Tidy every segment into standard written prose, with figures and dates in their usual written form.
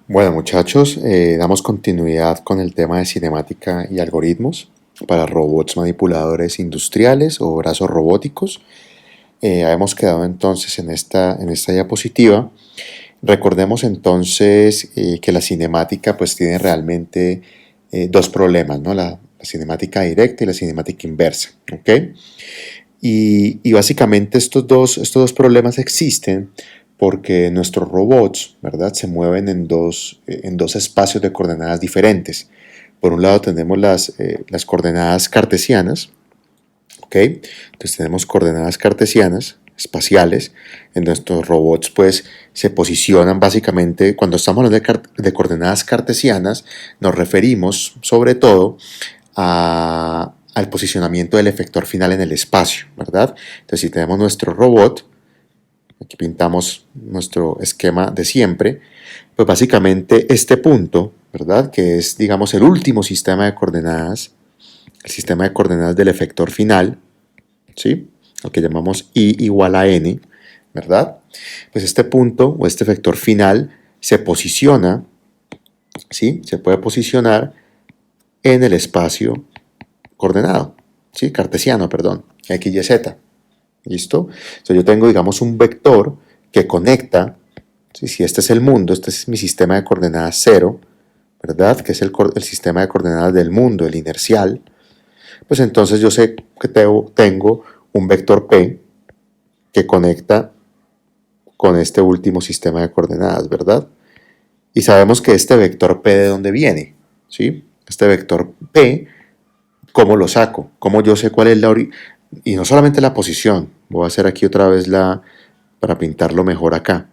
Bueno, muchachos, damos continuidad con el tema de cinemática y algoritmos para robots manipuladores industriales o brazos robóticos. Habíamos quedado entonces en esta diapositiva. Recordemos entonces que la cinemática pues tiene realmente dos problemas, ¿no? La cinemática directa y la cinemática inversa, ¿ok? Y básicamente estos dos problemas existen porque nuestros robots, ¿verdad? Se mueven en dos espacios de coordenadas diferentes. Por un lado tenemos las coordenadas cartesianas, ¿ok? Entonces tenemos coordenadas cartesianas espaciales, en nuestros robots pues se posicionan básicamente, cuando estamos hablando de coordenadas cartesianas, nos referimos sobre todo al posicionamiento del efector final en el espacio, ¿verdad? Entonces, si tenemos nuestro robot, aquí pintamos nuestro esquema de siempre, pues básicamente este punto, ¿verdad? Que es, digamos, el último sistema de coordenadas, el sistema de coordenadas del efector final, ¿sí? Lo que llamamos I igual a N, ¿verdad? Pues este punto o este efector final se posiciona, ¿sí? Se puede posicionar en el espacio coordenado, ¿sí? Cartesiano, perdón, X, Y, Z. ¿Listo? Entonces yo tengo, digamos, un vector que conecta, ¿sí? Si este es el mundo, este es mi sistema de coordenadas cero, ¿verdad? Que es el sistema de coordenadas del mundo, el inercial. Pues entonces yo sé que tengo un vector P que conecta con este último sistema de coordenadas, ¿verdad? Y sabemos que este vector P de dónde viene, ¿sí? Este vector P, ¿cómo lo saco? ¿Cómo yo sé cuál es y no solamente la posición, voy a hacer aquí otra vez para pintarlo mejor acá.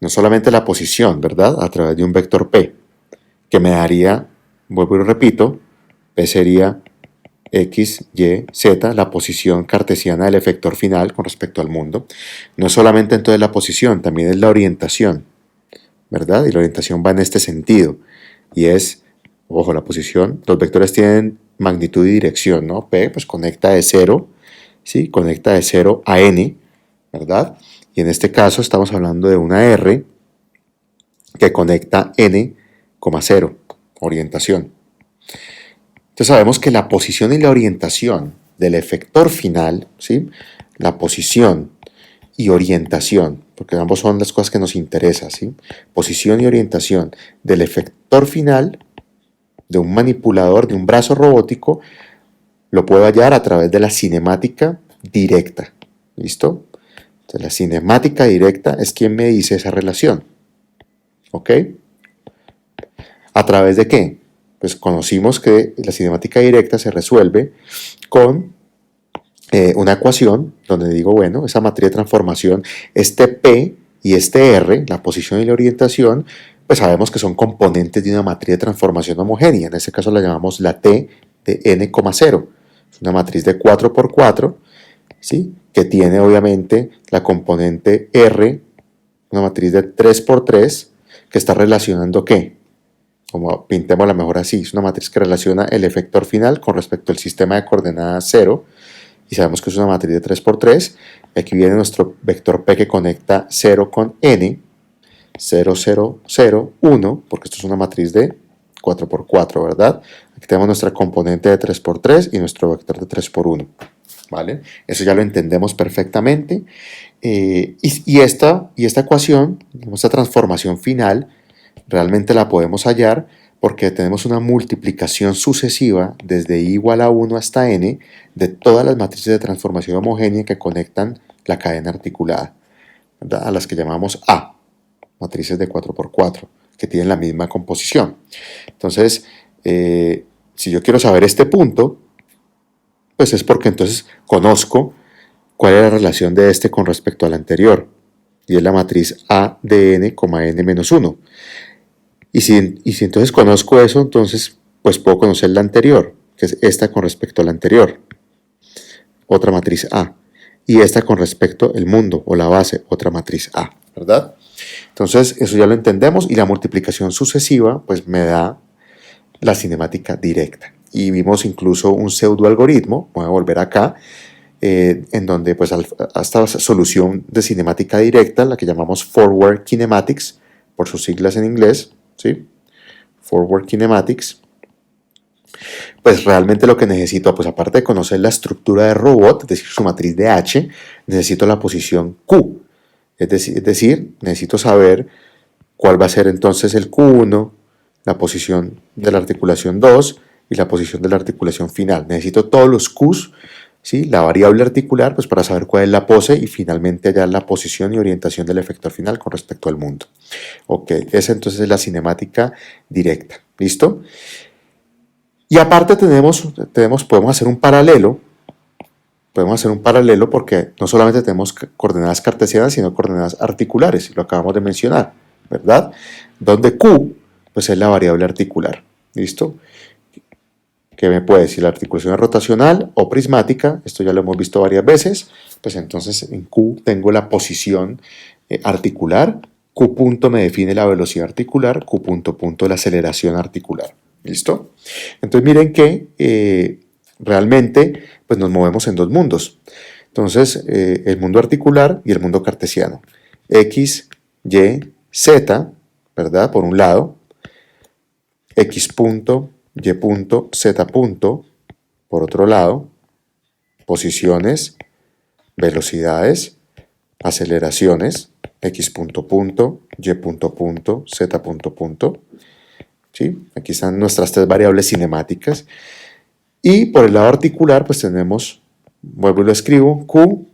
No solamente la posición, ¿verdad? A través de un vector P, que me daría, vuelvo y repito, P sería X, Y, Z, la posición cartesiana del efector final con respecto al mundo. No es solamente entonces la posición, también es la orientación, ¿verdad? Y la orientación va en este sentido. Y es, ojo, la posición, los vectores tienen magnitud y dirección, ¿no? P, pues conecta de 0, ¿sí? Conecta de 0 a N, ¿verdad? Y en este caso estamos hablando de una R que conecta N, 0, orientación. Entonces sabemos que la posición y la orientación del efector final, ¿sí? La posición y orientación, porque ambos son las cosas que nos interesan, ¿sí? Posición y orientación del efector final de un manipulador, de un brazo robótico, lo puedo hallar a través de la cinemática directa. ¿Listo? Entonces, la cinemática directa es quien me dice esa relación. ¿Ok? ¿A través de qué? Pues conocimos que la cinemática directa se resuelve con una ecuación donde digo, bueno, esa matriz de transformación, este P y este R, la posición y la orientación, pues sabemos que son componentes de una matriz de transformación homogénea. En este caso la llamamos la T de n, 0. Es una matriz de 4 por 4, ¿sí? Que tiene obviamente la componente R, una matriz de 3 por 3, que está relacionando ¿qué? Como pintémosla mejor así, es una matriz que relaciona el efector final con respecto al sistema de coordenadas 0, y sabemos que es una matriz de 3 por 3. Aquí viene nuestro vector P que conecta 0 con n, 0, 0, 0, 1, porque esto es una matriz de 4 por 4, ¿verdad? Aquí tenemos nuestra componente de 3 por 3 y nuestro vector de 3 por 1, ¿vale? Eso ya lo entendemos perfectamente. Y esta ecuación, esta transformación final, realmente la podemos hallar porque tenemos una multiplicación sucesiva desde i igual a 1 hasta n de todas las matrices de transformación homogénea que conectan la cadena articulada, ¿verdad? A las que llamamos A, matrices de 4 por 4, que tienen la misma composición. Entonces, si yo quiero saber este punto, pues es porque entonces conozco cuál es la relación de este con respecto al anterior, y es la matriz A de n, n menos 1. Y si entonces conozco eso, entonces pues puedo conocer la anterior, que es esta con respecto a la anterior, otra matriz A. Y esta con respecto al mundo o la base, otra matriz A, ¿verdad? Entonces eso ya lo entendemos y la multiplicación sucesiva pues me da la cinemática directa. Y vimos incluso un pseudo algoritmo, voy a volver acá, en donde pues a esta solución de cinemática directa, la que llamamos forward kinematics, por sus siglas en inglés, ¿sí? Forward Kinematics. Pues realmente lo que necesito, pues aparte de conocer la estructura de robot, es decir, su matriz de H, necesito la posición Q. Es decir, necesito saber cuál va a ser entonces el Q1, la posición de la articulación 2 y la posición de la articulación final. Necesito todos los Qs, ¿sí? La variable articular, pues para saber cuál es la pose y finalmente hallar la posición y orientación del efector final con respecto al mundo. Ok, esa entonces es la cinemática directa. ¿Listo? Y aparte podemos hacer un paralelo. Podemos hacer un paralelo porque no solamente tenemos coordenadas cartesianas, sino coordenadas articulares, lo acabamos de mencionar, ¿verdad? Donde Q, pues es la variable articular, ¿listo? Que me puede decir la articulación es rotacional o prismática, esto ya lo hemos visto varias veces, pues entonces en Q tengo la posición articular, Q punto me define la velocidad articular, Q punto punto la aceleración articular, ¿listo? Entonces miren que realmente pues nos movemos en dos mundos. Entonces, el mundo articular y el mundo cartesiano. X, Y, Z, ¿verdad? Por un lado, X punto, Y punto, Z punto, por otro lado, posiciones, velocidades, aceleraciones, X punto punto, Y punto punto, Z punto punto. ¿Sí? Aquí están nuestras tres variables cinemáticas. Y por el lado articular, pues tenemos, vuelvo y lo escribo, Q,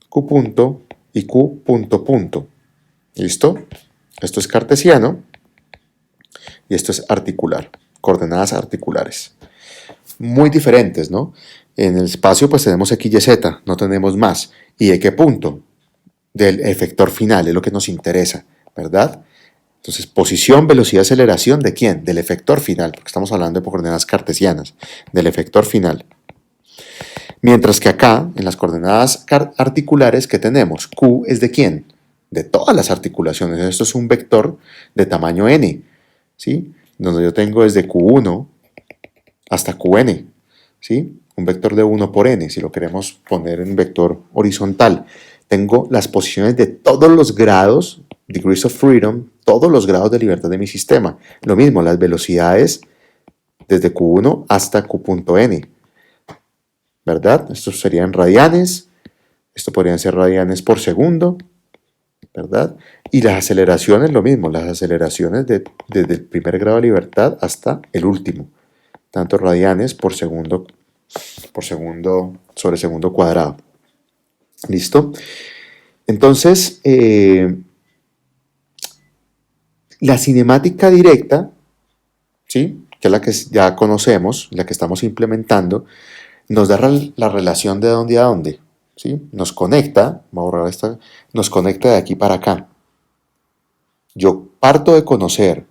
Q punto y Q punto punto. ¿Listo? Esto es cartesiano y esto es articular, coordenadas articulares. Muy diferentes, ¿no? En el espacio pues tenemos X, Y, Z, no tenemos más. ¿Y de qué punto? Del efector final, es lo que nos interesa, ¿verdad? Entonces, posición, velocidad, aceleración, ¿de quién? Del efector final, porque estamos hablando de coordenadas cartesianas, del efector final. Mientras que acá, en las coordenadas articulares, ¿qué tenemos? Q es de quién? De todas las articulaciones. Esto es un vector de tamaño n, ¿sí? Donde yo tengo desde Q1 hasta Qn, ¿sí? Un vector de 1 por n, si lo queremos poner en vector horizontal. Tengo las posiciones de todos los grados, degrees of freedom, todos los grados de libertad de mi sistema. Lo mismo, las velocidades desde Q1 hasta Q.n, ¿verdad? Estos serían radianes, esto podrían ser radianes por segundo, ¿verdad? Y las aceleraciones, lo mismo, las aceleraciones desde el primer grado de libertad hasta el último, tanto radianes por segundo sobre segundo cuadrado. ¿Listo? Entonces, la cinemática directa, ¿sí? Que es la que ya conocemos, la que estamos implementando, nos da la relación de dónde a dónde, ¿sí? Nos conecta, vamos a borrar esta, nos conecta de aquí para acá. Yo parto de conocer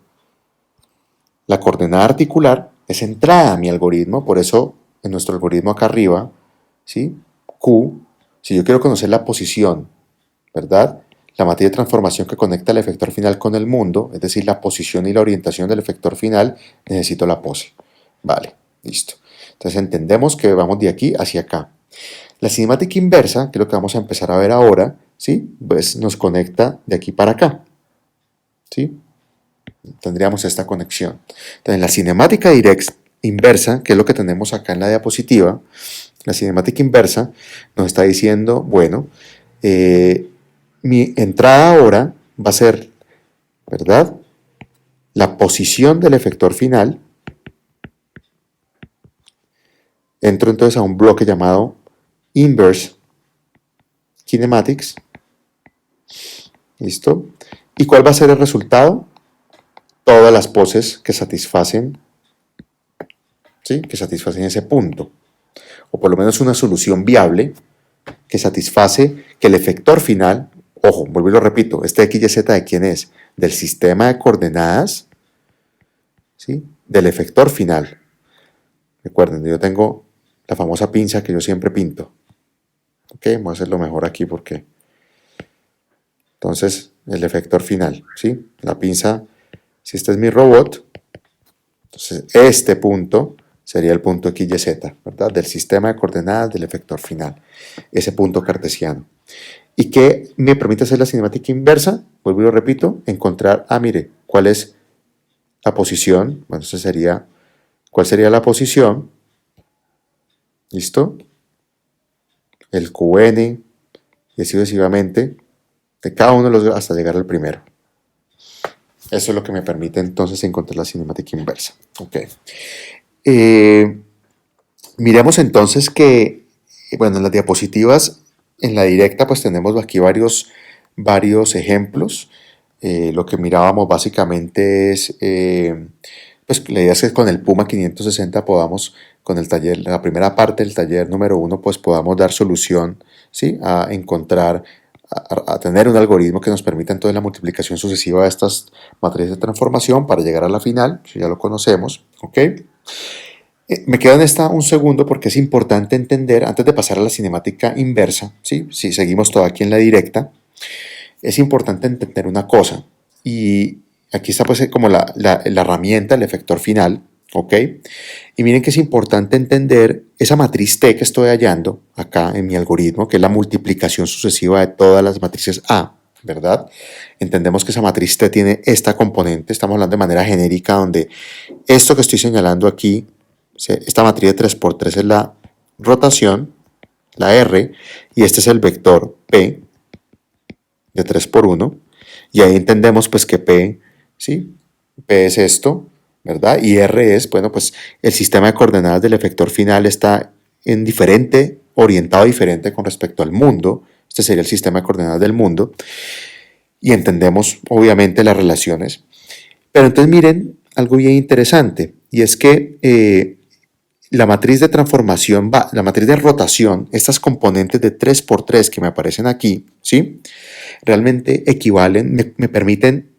la coordenada articular, es entrada a mi algoritmo, por eso en nuestro algoritmo acá arriba, ¿sí? Q, si yo quiero conocer la posición, ¿verdad? La matriz de transformación que conecta el efector final con el mundo, es decir, la posición y la orientación del efector final, necesito la pose. Vale, listo. Entonces entendemos que vamos de aquí hacia acá. La cinemática inversa, que es lo que vamos a empezar a ver ahora, ¿sí? Pues nos conecta de aquí para acá, ¿sí? Tendríamos esta conexión. Entonces, la cinemática inversa, que es lo que tenemos acá en la diapositiva, la cinemática inversa nos está diciendo, bueno, mi entrada ahora va a ser, ¿verdad? La posición del efector final. Entro entonces a un bloque llamado Inverse Kinematics. ¿Listo? ¿Y cuál va a ser el resultado? Todas las poses que satisfacen, ¿sí? Que satisfacen ese punto. O por lo menos una solución viable que satisface que el efector final, ojo, vuelvo y lo repito, este X, Y, Z de quién es? Del sistema de coordenadas, ¿sí? Del efector final. Recuerden, yo tengo la famosa pinza que yo siempre pinto. Ok, voy a hacerlo mejor aquí porque... Entonces, el efector final, ¿sí? La pinza, si este es mi robot, entonces este punto sería el punto XYZ, ¿verdad? Del sistema de coordenadas del efector final. Ese punto cartesiano. ¿Y qué me permite hacer la cinemática inversa? Vuelvo y lo repito, encontrar, mire, ¿cuál es la posición? Bueno, eso sería, ¿cuál sería la posición? ¿Listo? El QN y así sucesivamente de cada uno de los hasta llegar al primero. Eso es lo que me permite entonces encontrar la cinemática inversa. Ok. Miremos entonces que, bueno, en las diapositivas, en la directa, pues tenemos aquí varios ejemplos. Lo que mirábamos básicamente es, pues la idea es que con el Puma 560 podamos, con el taller, la primera parte del taller número 1, pues podamos dar solución, ¿sí? A encontrar, a tener un algoritmo que nos permita entonces la multiplicación sucesiva de estas matrices de transformación para llegar a la final, que ya lo conocemos, ¿ok? Me quedo en esta un segundo porque es importante entender, antes de pasar a la cinemática inversa, ¿sí? Si seguimos todo aquí en la directa, es importante entender una cosa. Y aquí está pues como la herramienta, el efector final, ¿ok? Y miren que es importante entender esa matriz T que estoy hallando acá en mi algoritmo, que es la multiplicación sucesiva de todas las matrices A, ¿verdad? Entendemos que esa matriz T tiene esta componente, estamos hablando de manera genérica, donde esto que estoy señalando aquí, esta matriz de 3×3 es la rotación, la R, y este es el vector P de 3×1, y ahí entendemos pues que P, ¿sí? P es esto, ¿verdad? Y R es, bueno, pues el sistema de coordenadas del efector final está en diferente, orientado diferente con respecto al mundo, este sería el sistema de coordenadas del mundo, y entendemos obviamente las relaciones. Pero entonces miren algo bien interesante, y es que la matriz de transformación, la matriz de rotación, estas componentes de 3×3 que me aparecen aquí, ¿sí? Realmente equivalen, me permiten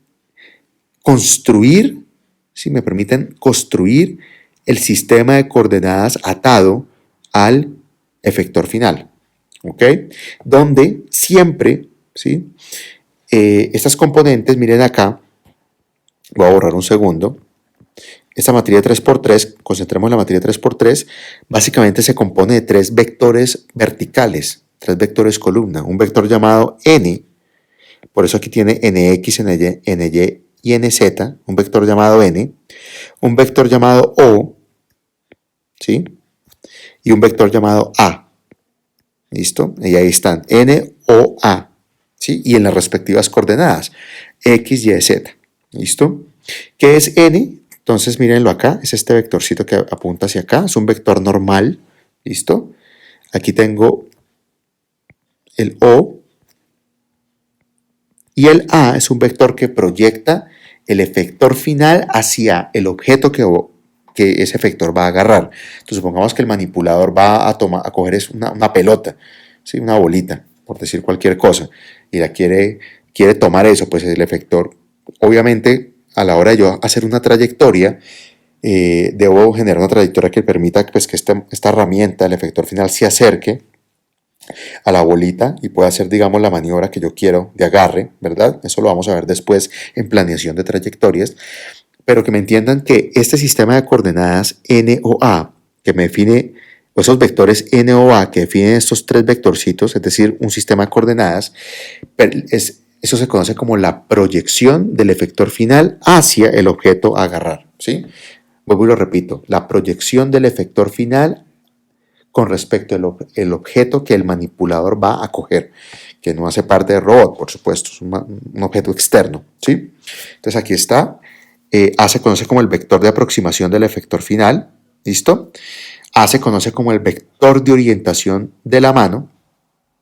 construir, ¿sí? Me permiten construir el sistema de coordenadas atado al efector final, ¿ok? Donde siempre, ¿sí? Estas componentes, miren acá, voy a borrar un segundo. Esta matriz de 3×3, concentremos en la matriz de 3×3, básicamente se compone de 3 vectores verticales, 3 vectores columna, un vector llamado n, por eso aquí tiene nx, ny y nz, un vector llamado n, un vector llamado o, ¿sí? Y un vector llamado a, ¿listo? Y ahí están, n, o, a, ¿sí? Y en las respectivas coordenadas, x, y, z, ¿listo? ¿Qué es n? Entonces, mírenlo acá, es este vectorcito que apunta hacia acá, es un vector normal, ¿listo? Aquí tengo el O, y el A es un vector que proyecta el efector final hacia el objeto que ese efector va a agarrar. Entonces, supongamos que el manipulador va a coger una pelota, ¿sí? Una bolita, por decir cualquier cosa, y quiere tomar eso, pues el efector, obviamente, a la hora de yo hacer una trayectoria, debo generar una trayectoria que permita pues, que esta herramienta, el efector final, se acerque a la bolita y pueda hacer, digamos, la maniobra que yo quiero de agarre, ¿verdad? Eso lo vamos a ver después en planeación de trayectorias, pero que me entiendan que este sistema de coordenadas N o A, que me define, o esos vectores N o A que definen estos 3 vectorcitos, es decir, un sistema de coordenadas, eso se conoce como la proyección del efector final hacia el objeto a agarrar, ¿sí? Vuelvo y lo repito, la proyección del efector final con respecto al objeto que el manipulador va a coger, que no hace parte del robot, por supuesto, es un objeto externo, ¿sí? Entonces aquí está, A se conoce como el vector de aproximación del efector final, ¿listo? A se conoce como el vector de orientación de la mano,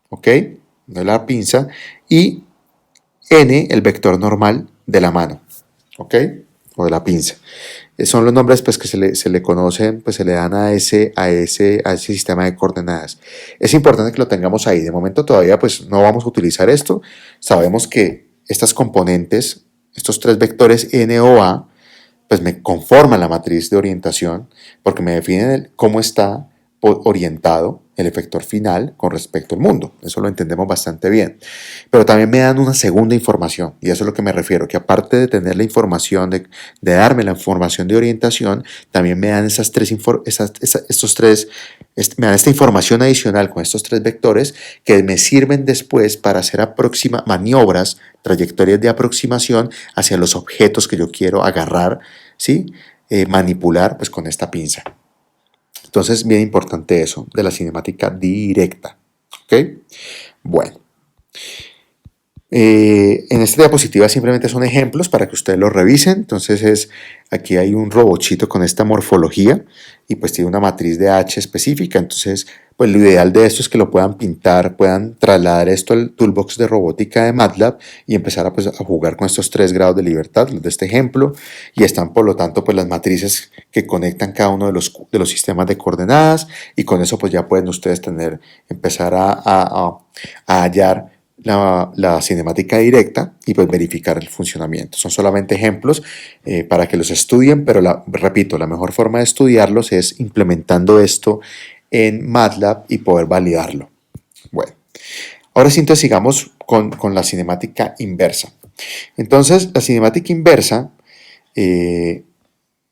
¿ok? De la pinza, y N el vector normal de la mano, ¿ok? O de la pinza. Son los nombres pues, que se le conocen, pues se le dan a ese sistema de coordenadas. Es importante que lo tengamos ahí. De momento todavía pues no vamos a utilizar esto. Sabemos que estas componentes, estos 3 vectores N o A, pues me conforman la matriz de orientación porque me definen cómo está orientado el efector final con respecto al mundo. Eso lo entendemos bastante bien. Pero también me dan una segunda información, y eso es lo que me refiero, que aparte de tener la información, de darme la información de orientación, también me dan me dan esta información adicional con estos tres vectores que me sirven después para hacer maniobras, trayectorias de aproximación hacia los objetos que yo quiero agarrar, ¿sí? Manipular pues con esta pinza. Entonces, bien importante eso de la cinemática directa. ¿Ok? Bueno. En esta diapositiva simplemente son ejemplos para que ustedes los revisen. Entonces aquí hay un robotcito con esta morfología y pues tiene una matriz de H específica. Entonces pues lo ideal de esto es que lo puedan pintar, puedan trasladar esto al toolbox de robótica de MATLAB y empezar a jugar con estos 3 grados de libertad, los de este ejemplo, y están por lo tanto pues las matrices que conectan cada uno de los sistemas de coordenadas, y con eso pues ya pueden ustedes empezar a hallar la cinemática directa y pues verificar el funcionamiento. Son solamente ejemplos para que los estudien, pero repito, la mejor forma de estudiarlos es implementando esto en MATLAB y poder validarlo. Bueno, ahora sí, entonces sigamos con la cinemática inversa. Entonces, la cinemática inversa,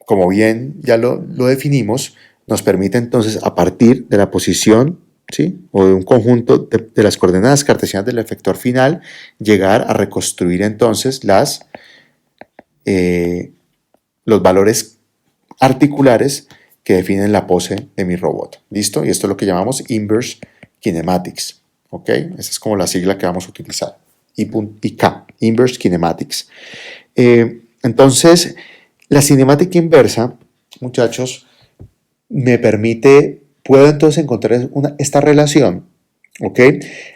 como bien ya lo definimos, nos permite entonces a partir de la posición, ¿sí?, o de un conjunto de las coordenadas cartesianas del efector final, llegar a reconstruir entonces los valores articulares que definen la pose de mi robot. ¿Listo? Y esto es lo que llamamos Inverse Kinematics. ¿Ok? Esa es como la sigla que vamos a utilizar. IK, Inverse Kinematics. Entonces, la cinemática inversa, muchachos, puedo entonces encontrar esta relación, ¿ok?,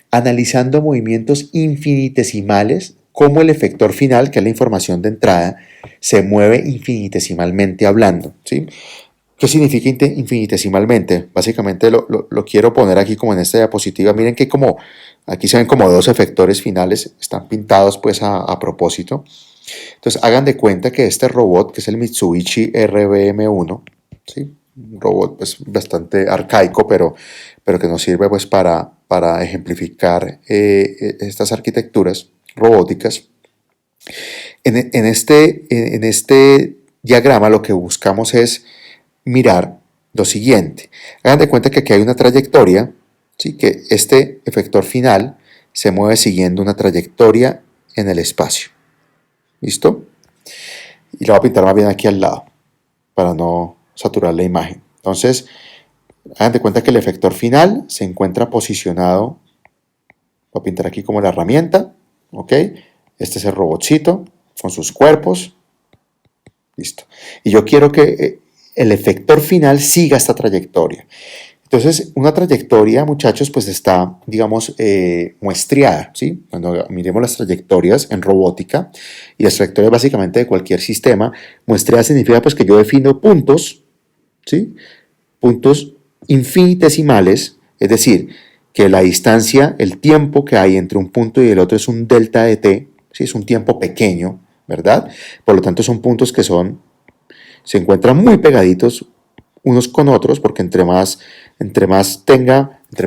analizando movimientos infinitesimales, como el efector final, que es la información de entrada, se mueve infinitesimalmente hablando, ¿sí? ¿Qué significa infinitesimalmente? Básicamente lo quiero poner aquí como en esta diapositiva. Miren que aquí se ven como 2 efectores finales, están pintados pues a propósito. Entonces hagan de cuenta que este robot, que es el Mitsubishi RBM1, ¿sí?, un robot pues bastante arcaico, pero que nos sirve pues para ejemplificar estas arquitecturas robóticas. En este diagrama lo que buscamos es mirar lo siguiente. Hagan de cuenta que aquí hay una trayectoria, ¿sí?, que este efector final se mueve siguiendo una trayectoria en el espacio. ¿Listo? Y lo voy a pintar más bien aquí al lado para no saturar la imagen. Entonces, hagan de cuenta que el efector final se encuentra posicionado, voy a pintar aquí como la herramienta, ¿ok? Este es el robotcito con sus cuerpos. Listo. Y yo quiero que el efector final siga esta trayectoria. Entonces, una trayectoria, muchachos, pues está, digamos, muestreada, ¿sí? Cuando miremos las trayectorias en robótica, y las trayectorias básicamente de cualquier sistema, muestreada significa pues que yo defino puntos, ¿sí?, puntos infinitesimales, es decir, que la distancia, el tiempo que hay entre un punto y el otro es un delta de t, ¿sí?, es un tiempo pequeño, ¿verdad? Por lo tanto, son puntos que se encuentran muy pegaditos unos con otros, porque entre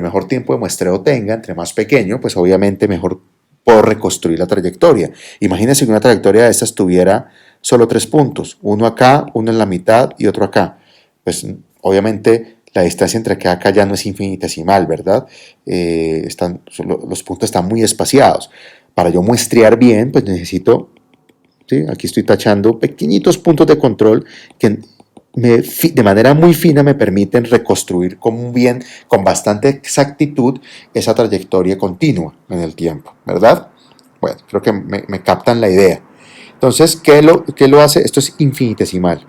mejor tiempo de muestreo tenga, entre más pequeño, pues obviamente mejor puedo reconstruir la trayectoria. Imagínense que una trayectoria de estas tuviera solo 3 puntos, uno acá, uno en la mitad y otro acá. Pues obviamente la distancia entre acá ya no es infinitesimal, ¿verdad? Los puntos están muy espaciados. Para yo muestrear bien, pues necesito, ¿sí?, aquí estoy tachando pequeñitos puntos de control que de manera muy fina me permiten reconstruir con bastante exactitud esa trayectoria continua en el tiempo, ¿verdad? Bueno, creo que me captan la idea. Entonces, ¿qué lo hace? Esto es infinitesimal,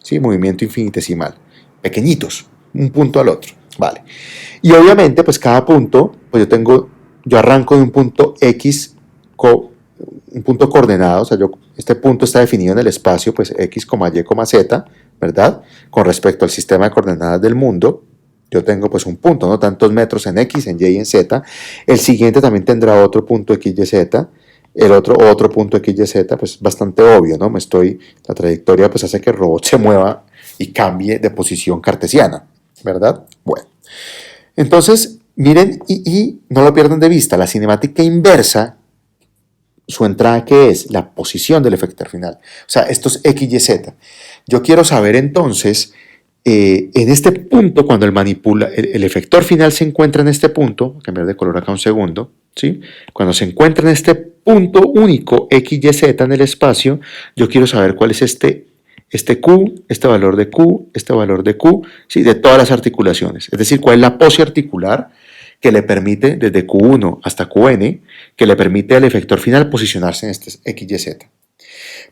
¿sí? Movimiento infinitesimal, pequeñitos, un punto al otro, ¿vale? Y obviamente, pues cada punto, pues yo arranco de un punto X, un punto coordenado, o sea, este punto está definido en el espacio, pues X, Y, Z, ¿verdad? Con respecto al sistema de coordenadas del mundo, yo tengo pues un punto, ¿no? Tantos metros en X, en Y y en Z. El siguiente también tendrá otro punto X, Y, Z. El otro punto X, Y, Z, pues bastante obvio, ¿no? La trayectoria pues hace que el robot se mueva y cambie de posición cartesiana. ¿verdad? Bueno, entonces, miren y no lo pierdan de vista, la cinemática inversa, su entrada, ¿qué es? La posición del efector final. O sea, esto es X, Y, Z. Yo quiero saber entonces, en este punto, cuando el efector final se encuentra en este punto, voy a cambiar de color acá un segundo, ¿sí? Cuando se encuentra en este punto único X, Y, Z en el espacio, yo quiero saber cuál es este Q, este valor de Q, este valor de Q, ¿sí? De todas las articulaciones. Es decir, cuál es la pose articular que le permite desde Q1 hasta Qn, que le permite al efector final posicionarse en este X, Y, Z.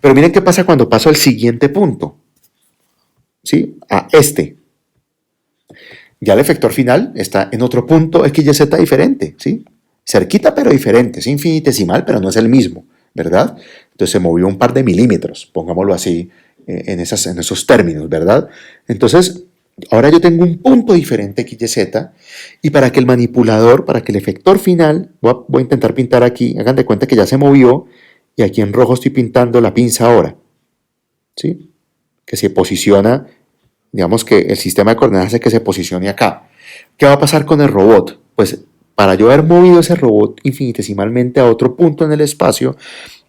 Pero miren qué pasa cuando paso al siguiente punto, ¿sí? A este. Ya el efector final está en otro punto X, Y, Z diferente, ¿sí? Cerquita pero diferente, es infinitesimal pero no es el mismo, ¿verdad? Entonces se movió un par de milímetros, pongámoslo así, en esos términos, ¿verdad? Entonces, ahora yo tengo un punto diferente X, Y, Z, y para que el manipulador, para que el efector final, voy a intentar pintar aquí, hagan de cuenta que ya se movió, y aquí en rojo estoy pintando la pinza ahora, ¿sí? Que se posiciona, digamos que el sistema de coordenadas hace que se posicione acá. ¿Qué va a pasar con el robot? Pues para yo haber movido ese robot infinitesimalmente a otro punto en el espacio,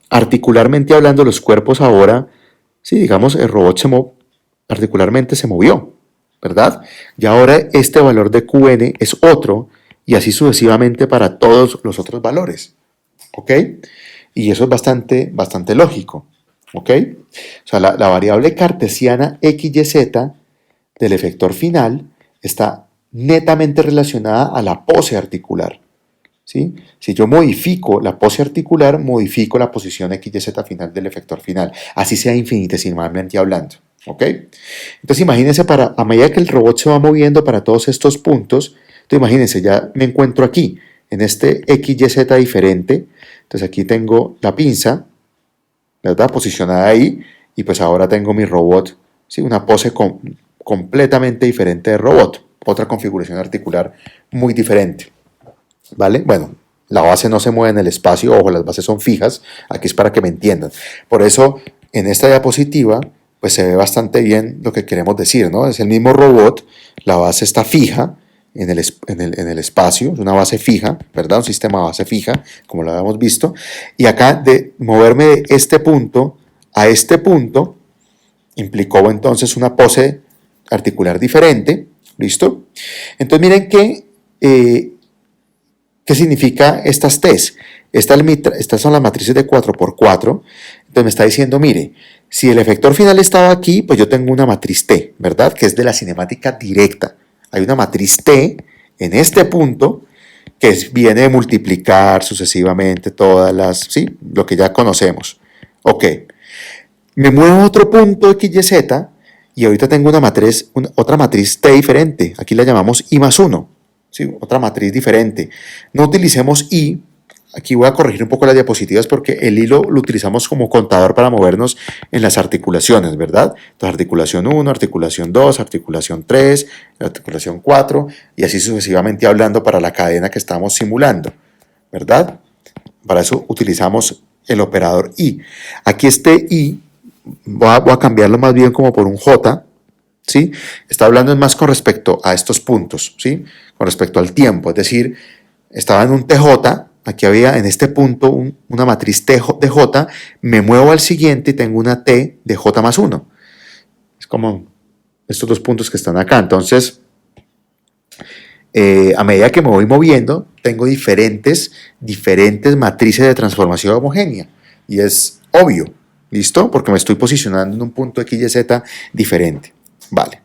articularmente hablando, los cuerpos ahora, sí, digamos, el robot articularmente se movió, ¿verdad? Y ahora este valor de Qn es otro, y así sucesivamente para todos los otros valores, ¿ok? Y eso es bastante lógico, ¿ok? O sea, la variable cartesiana x, y, z del efector final está netamente relacionada a la pose articular, ¿sí? Si yo modifico la pose articular, modifico la posición x, y, z final del efector final, así sea infinitesimalmente hablando, ¿ok? Entonces imagínense, a medida que el robot se va moviendo para todos estos puntos, entonces imagínense, ya me encuentro aquí, en este x, y, z diferente, entonces aquí tengo la pinza, ¿verdad? Posicionada ahí, y pues ahora tengo mi robot, ¿sí? Una pose completamente diferente de robot, otra configuración articular muy diferente, ¿vale? Bueno, la base no se mueve en el espacio, ojo, las bases son fijas, aquí es para que me entiendan. Por eso, en esta diapositiva, pues se ve bastante bien lo que queremos decir, ¿no? Es el mismo robot, la base está fija en el espacio, es una base fija, ¿verdad? Un sistema de base fija, como lo habíamos visto, y acá de moverme de este punto a este punto, implicó entonces una pose articular diferente, ¿listo? Entonces miren ¿qué significa estas T's? Estas son las matrices de 4x4, entonces me está diciendo, mire, si el efector final estaba aquí, pues yo tengo una matriz T, ¿verdad? Que es de la cinemática directa. Hay una matriz T en este punto que viene de multiplicar sucesivamente sí, lo que ya conocemos. Ok, me muevo a otro punto X, Y, Z y ahorita tengo otra matriz T diferente. Aquí la llamamos I más 1. ¿Sí? Otra matriz diferente. No utilicemos I. Aquí voy a corregir un poco las diapositivas porque el I lo utilizamos como contador para movernos en las articulaciones, ¿verdad? Entonces, articulación 1, articulación 2, articulación 3, articulación 4 y así sucesivamente hablando para la cadena que estamos simulando, ¿verdad? Para eso utilizamos el operador I. Aquí este I voy a cambiarlo más bien como por un J, ¿sí? Está hablando más con respecto a estos puntos, ¿sí? Con respecto al tiempo, es decir, estaba en un TJ, aquí había en este punto una matriz T de J, me muevo al siguiente y tengo una T de J más 1. Es como estos dos puntos que están acá. Entonces, a medida que me voy moviendo, tengo diferentes matrices de transformación homogénea. Y es obvio, ¿listo? Porque me estoy posicionando en un punto X, Y, Z diferente. Vale.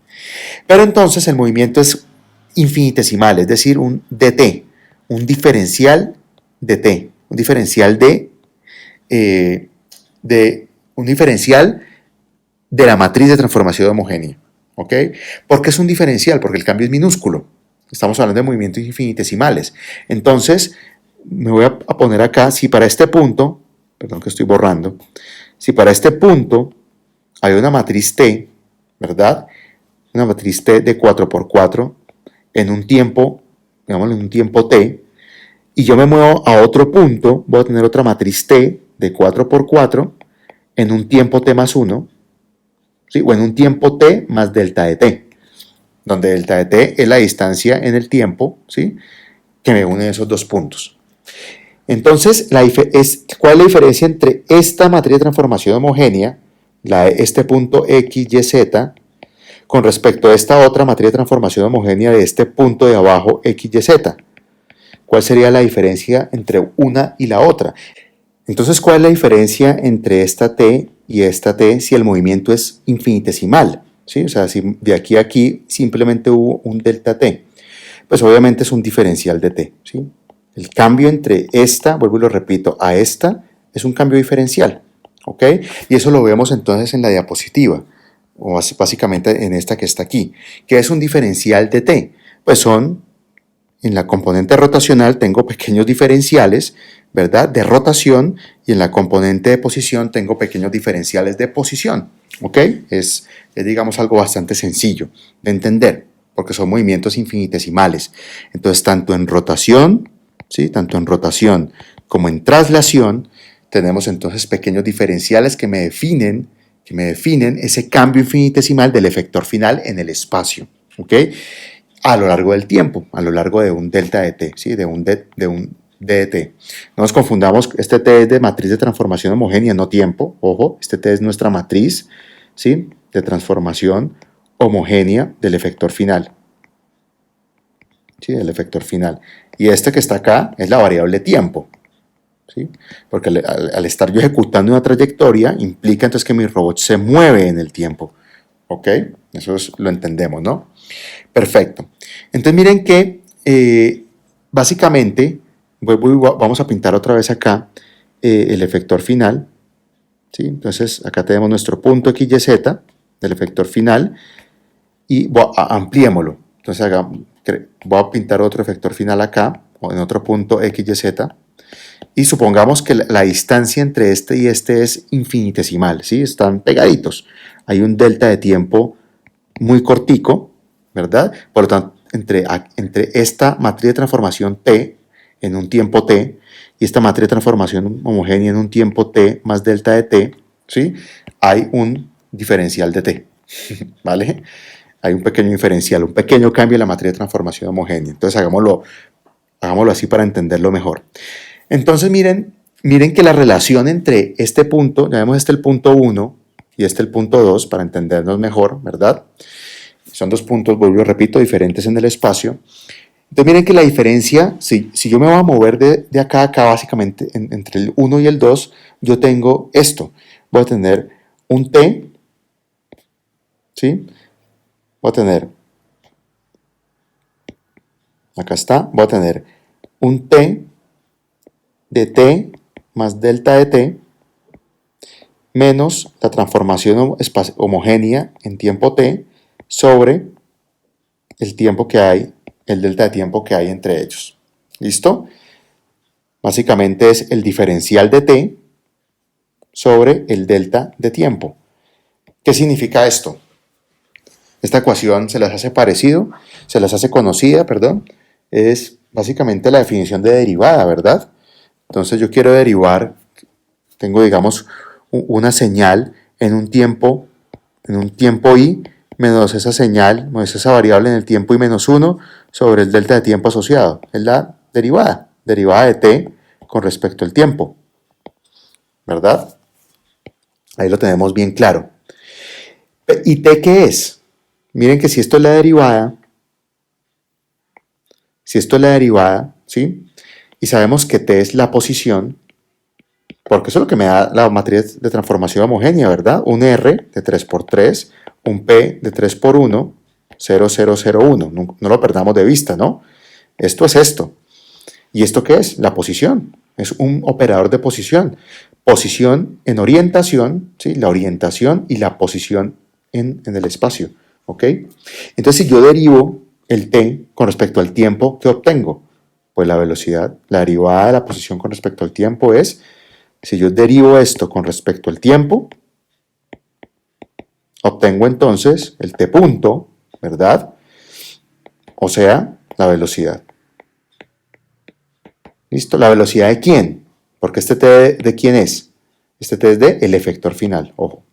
Pero entonces el movimiento es infinitesimal, es decir, un dt, un diferencial dt, un diferencial un diferencial de la matriz de transformación homogénea. ¿Ok? ¿Por qué es un diferencial? Porque el cambio es minúsculo. Estamos hablando de movimientos infinitesimales. Entonces, me voy a poner acá, si para este punto, perdón que estoy borrando, si para este punto hay una matriz T, ¿verdad? Una matriz T de 4x4 en un tiempo, digamos en un tiempo T, y yo me muevo a otro punto, voy a tener otra matriz T de 4x4 en un tiempo T más 1, ¿sí? O en un tiempo T más delta de T. donde delta de t es la distancia en el tiempo, ¿sí?, que me une esos dos puntos. Entonces, ¿cuál es la diferencia entre esta matriz de transformación homogénea, este punto x, y, z, con respecto a esta otra matriz de transformación homogénea de este punto de abajo, x, y, z? ¿Cuál sería la diferencia entre una y la otra? Entonces, ¿cuál es la diferencia entre esta t y esta t si el movimiento es infinitesimal? ¿Sí? O sea, si de aquí a aquí simplemente hubo un delta t, pues obviamente es un diferencial de t, ¿sí? El cambio entre esta, vuelvo y lo repito, a esta, es un cambio diferencial, ¿ok? Y eso lo vemos entonces en la diapositiva, o básicamente en esta que está aquí. ¿Qué es un diferencial de t? Pues en la componente rotacional tengo pequeños diferenciales, ¿verdad?, de rotación, y en la componente de posición tengo pequeños diferenciales de posición, ¿ok? Es digamos, algo bastante sencillo de entender, porque son movimientos infinitesimales. Entonces, tanto en rotación, ¿sí?, tanto en rotación como en traslación, tenemos entonces pequeños diferenciales que me definen ese cambio infinitesimal del efector final en el espacio, ¿ok?, a lo largo del tiempo, a lo largo de un delta de t, ¿sí?, de un d de t. No nos confundamos, este t es de matriz de transformación homogénea, no tiempo, ojo, este t es nuestra matriz, ¿sí?, de transformación homogénea del efector final, ¿sí?, del efector final. Y este que está acá es la variable tiempo, ¿sí?, porque al estar yo ejecutando una trayectoria, implica entonces que mi robot se mueve en el tiempo, ¿ok? Eso lo entendemos, ¿no? Perfecto. Entonces miren que básicamente, vamos a pintar otra vez acá el efector final, ¿sí? Entonces acá tenemos nuestro punto x, y, z del efector final, y ampliémoslo. Entonces voy a pintar otro efector final acá, o en otro punto x, y, z, y supongamos que la distancia entre este y este es infinitesimal, ¿sí? Están pegaditos. Hay un delta de tiempo muy cortico, ¿verdad? Por lo tanto, entre esta matriz de transformación t en un tiempo t y esta matriz de transformación homogénea en un tiempo t más delta de t, ¿sí?, hay un diferencial de t, ¿vale? Hay un pequeño diferencial, un pequeño cambio en la matriz de transformación homogénea. Entonces hagámoslo así para entenderlo mejor. Entonces miren que la relación entre este punto, llamemos este el punto 1 y este el punto 2 para entendernos mejor, ¿verdad? Son dos puntos, vuelvo y repito, diferentes en el espacio. Entonces miren que la diferencia, si yo me voy a mover de acá a acá, básicamente entre el 1 y el 2, yo tengo esto. Voy a tener un t, ¿sí? Voy a tener, acá está, voy a tener un t de t más delta de t menos la transformación homogénea en tiempo t sobre el tiempo que hay, el delta de tiempo que hay entre ellos. ¿Listo? Básicamente es el diferencial de t sobre el delta de tiempo. ¿Qué significa esto? Esta ecuación se las hace conocida, perdón. Es básicamente la definición de derivada, ¿verdad? Entonces yo quiero derivar, tengo digamos una señal en un tiempo i menos esa señal, menos esa variable en el tiempo i menos 1 sobre el delta de tiempo asociado. Es la derivada de t con respecto al tiempo, ¿verdad? Ahí lo tenemos bien claro. ¿Y t qué es? Miren que si esto es la derivada, ¿sí? Y sabemos que t es la posición, porque eso es lo que me da la matriz de transformación homogénea, ¿verdad? Un R de 3 por 3, un P de 3 por 1, 0, 0, 0, 1. No lo perdamos de vista, ¿no? Esto es esto. ¿Y esto qué es? La posición. Es un operador de posición. Posición en orientación, ¿sí? La orientación y la posición en el espacio, ¿ok? Entonces, si yo derivo el t con respecto al tiempo, ¿qué obtengo? Pues la velocidad. La derivada de la posición con respecto al tiempo es, si yo derivo esto con respecto al tiempo, obtengo entonces el t punto, ¿verdad? O sea, la velocidad. ¿Listo? ¿La velocidad de quién? Porque este t de quién es. Este t es de el efector final, ojo.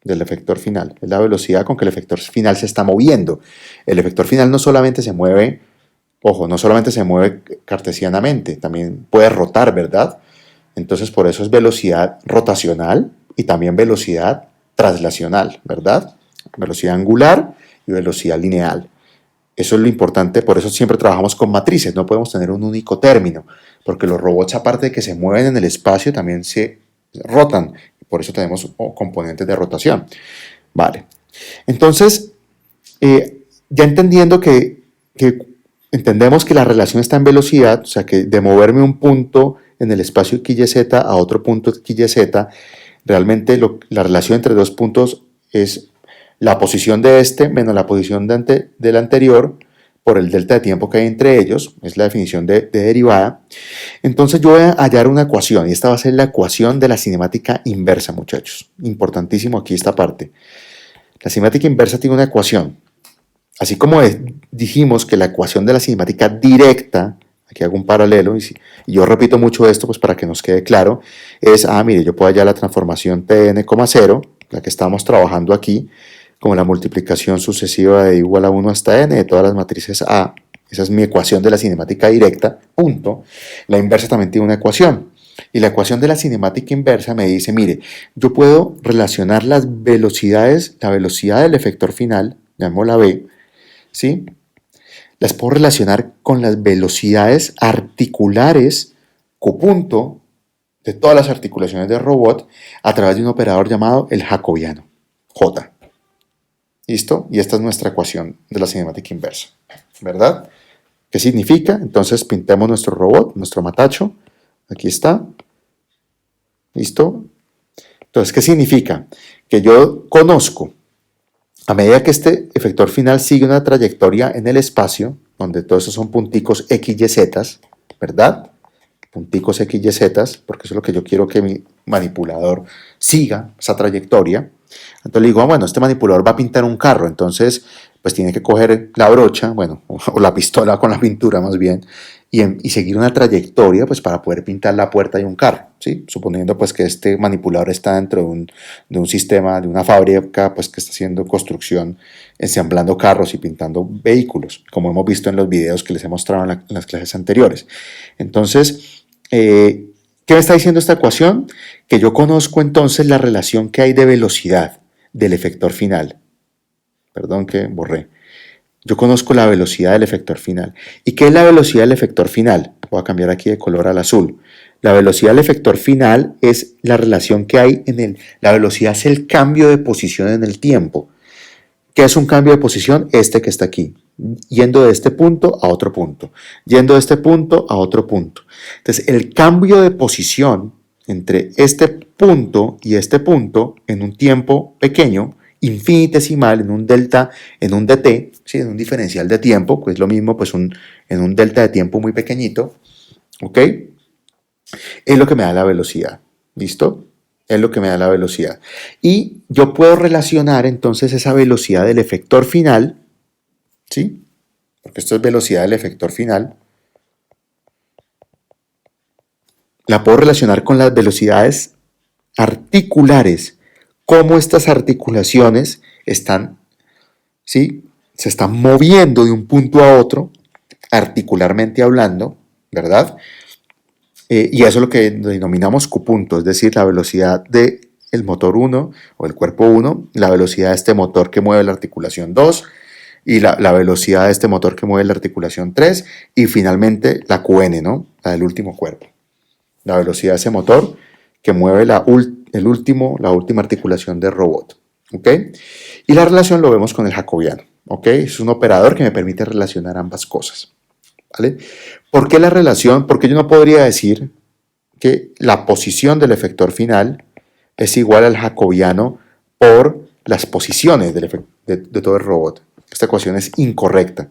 del efector final. Es la velocidad con que el efector final se está moviendo. El efector final no solamente se mueve, ojo, no solamente se mueve cartesianamente, también puede rotar, ¿verdad? Entonces por eso es velocidad rotacional y también velocidad traslacional, ¿verdad? Velocidad angular y velocidad lineal. Eso es lo importante, por eso siempre trabajamos con matrices, no podemos tener un único término, porque los robots, aparte de que se mueven en el espacio, también se rotan, por eso tenemos componentes de rotación. Vale, entonces, ya entendiendo que entendemos que la relación está en velocidad, o sea que de moverme un punto en el espacio XYZ a otro punto XYZ, realmente la relación entre dos puntos es la posición de este menos la posición del anterior por el delta de tiempo que hay entre ellos, es la definición de derivada. Entonces yo voy a hallar una ecuación y esta va a ser la ecuación de la cinemática inversa, muchachos. Importantísimo aquí esta parte. La cinemática inversa tiene una ecuación. Así como dijimos que la ecuación de la cinemática directa, aquí hago un paralelo, y yo repito mucho esto pues para que nos quede claro, es, mire, yo puedo hallar la transformación Tn, 0, la que estamos trabajando aquí, como la multiplicación sucesiva de igual a 1 hasta n de todas las matrices A. Esa es mi ecuación de la cinemática directa, punto. La inversa también tiene una ecuación. Y la ecuación de la cinemática inversa me dice, mire, yo puedo relacionar las velocidades, la velocidad del efector final, llamémosla V, ¿sí? Las puedo relacionar con las velocidades articulares, copunto, de todas las articulaciones del robot a través de un operador llamado el jacobiano, J. ¿Listo? Y esta es nuestra ecuación de la cinemática inversa, ¿verdad? ¿Qué significa? Entonces pintemos nuestro robot, nuestro matacho. Aquí está. ¿Listo? Entonces, ¿qué significa? Que yo conozco, a medida que este efector final sigue una trayectoria en el espacio, donde todos esos son punticos X, Y, Z, ¿verdad? Punticos X, Y, Z, porque eso es lo que yo quiero que mi manipulador siga, esa trayectoria. Entonces le digo, bueno, este manipulador va a pintar un carro, entonces pues tiene que coger la brocha, bueno, o la pistola con la pintura más bien, y seguir una trayectoria pues para poder pintar la puerta de un carro, ¿sí? Suponiendo pues que este manipulador está dentro de un sistema, de una fábrica pues que está haciendo construcción, ensamblando carros y pintando vehículos, como hemos visto en los videos que les he mostrado en las clases anteriores. Entonces, ¿qué me está diciendo esta ecuación? Que yo conozco entonces la relación que hay de velocidad del efector final. Perdón que borré. Yo conozco la velocidad del efector final. ¿Y qué es la velocidad del efector final? Voy a cambiar aquí de color al azul. La velocidad del efector final es la relación que hay en el... La velocidad es el cambio de posición en el tiempo. ¿Qué es un cambio de posición? Este que está aquí. Yendo de este punto a otro punto. Yendo de este punto a otro punto. Entonces, el cambio de posición entre este punto y este punto en un tiempo pequeño, infinitesimal, en un delta, en un dt, ¿sí? En un diferencial de tiempo, que es lo mismo pues en un delta de tiempo muy pequeñito, ¿ok? Es lo que me da la velocidad, ¿listo? Es lo que me da la velocidad. Y yo puedo relacionar entonces esa velocidad del efector final, ¿sí? Porque esto es velocidad del efector final, la puedo relacionar con las velocidades articulares, cómo estas articulaciones están, ¿sí? Se están moviendo de un punto a otro, articularmente hablando, ¿verdad? Y eso es lo que denominamos Q-punto, es decir, la velocidad del motor 1 o el cuerpo 1, la velocidad de este motor que mueve la articulación 2 y la velocidad de este motor que mueve la articulación 3 y finalmente la QN, ¿no? La del último cuerpo. La velocidad de ese motor que mueve la última articulación del robot. ¿Ok? Y la relación lo vemos con el jacobiano. ¿Ok? Es un operador que me permite relacionar ambas cosas. ¿Vale? ¿Por qué la relación? Porque yo no podría decir que la posición del efector final es igual al jacobiano por las posiciones de todo el robot. Esta ecuación es incorrecta.